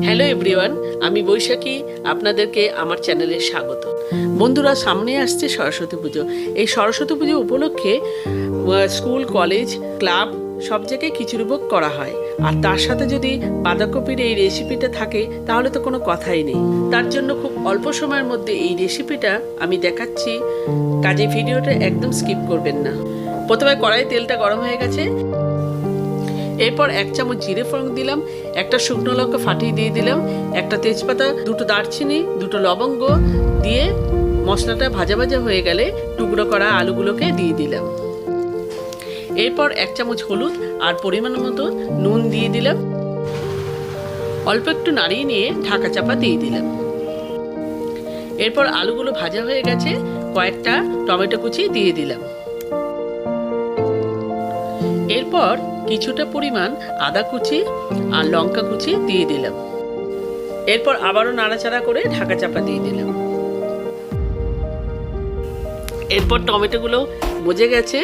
Hello everyone, আমি বৈশাখী। আপনাদেরকে আমার চ্যানেলে স্বাগত। বন্ধুরা, সামনে আসছে সরস্বতী পুজো। এই সরস্বতী পুজো উপলক্ষে স্কুল, কলেজ, ক্লাব সব জায়গায় খিচুড়ি ভোগ করা হয়। আর তার সাথে যদি বাঁধাকপির এই রেসিপিটা থাকে তাহলে তো কোনো কথাই নেই। তার জন্য খুব অল্প সময়ের মধ্যে এই রেসিপিটা আমি দেখাচ্ছি, কাজে ভিডিওটা একদম স্কিপ করবেন না। প্রথমে কড়াই তেলটা গরম হয়ে গেছে, এরপর 1 চামচ জিরে ফোড়ন দিলাম, একটা শুকনো লঙ্কা ফাটিয়ে দিয়ে দিলাম, একটা তেজপাতা, 2টো দারচিনি, 2টো লবঙ্গ দিয়ে মশলাটা ভাজা ভাজা হয়ে গেলে টুকরো করা আলুগুলোকে দিয়ে দিলাম। এরপর 1 চামচ হলুদ আর পরিমাণ মতো নুন দিয়ে দিলাম। অল্প একটু নাড়িয়ে নিয়ে ঢাকা চাপা দিয়ে দিলাম। এরপর আলুগুলো ভাজা হয়ে গেছে, কয়েকটা টমেটো কুচি দিয়ে দিলাম। এরপর কিছুটা পরিমাণ আদা কুচি আর লঙ্কা কুচি দিয়ে দিলাম। এরপর আবারও নাড়াচাড়া করে ঢাকা চাপা দিয়ে দিলাম। এরপর টমেটোগুলো মজে গেছে,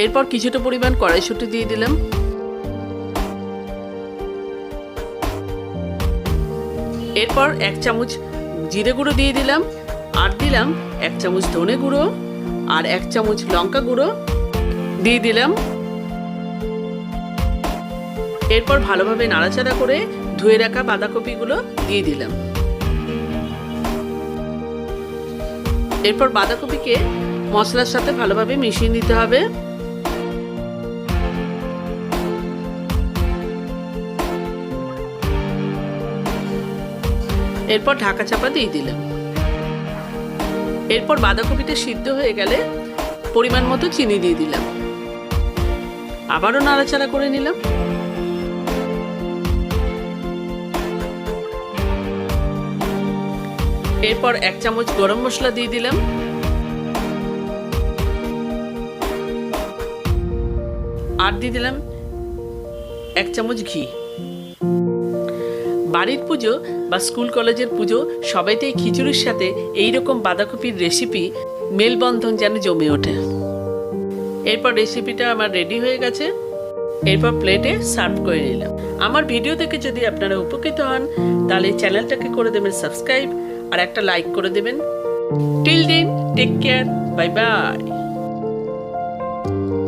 এরপর কিছুটা পরিমাণ কড়াইশুঁটি দিয়ে দিলাম। এরপর 1 চামচ জিরে গুঁড়ো দিয়ে দিলাম, আর দিলাম 1 চামচ ধনে গুঁড়ো আর 1 চামচ লঙ্কা গুঁড়ো দিয়ে দিলাম। এরপর ভালোভাবে নাড়াচাড়া করে ধুয়ে রাখা বাঁধাকপিগুলো দিয়ে দিলাম। এরপর বাঁধাকপিকে মশলার সাথে ভালোভাবে মিশিয়ে নিতে হবে। এরপর ঢাকা চাপা দিয়ে দিলাম। এরপর বাঁধাকপিটা সিদ্ধ হয়ে গেলে পরিমাণ মতো চিনি দিয়ে দিলাম। আবারও নাড়াচাড়া করে নিলাম। এরপর 1 চামচ গরম মশলা দিয়ে দিলাম। আর দিয়ে দিলাম 1 চামচ ঘি। বাড়ির পুজো বা স্কুল কলেজের পুজো সবাইতেই খিচুড়ির সাথে এইরকম বাঁধাকপির রেসিপি মেলবন্ধন যেন জমে ওঠে। এরপর রেসিপিটা আমার রেডি হয়ে গেছে, এরপর প্লেটে সার্ভ করে নিলাম। আমার ভিডিও দেখে যদি আপনারা উপকৃত হন তাহলে চ্যানেলটাকে করে দেবেন সাবস্ক্রাইব আর একটা লাইক করে দেবেন। Till then, take care, bye by.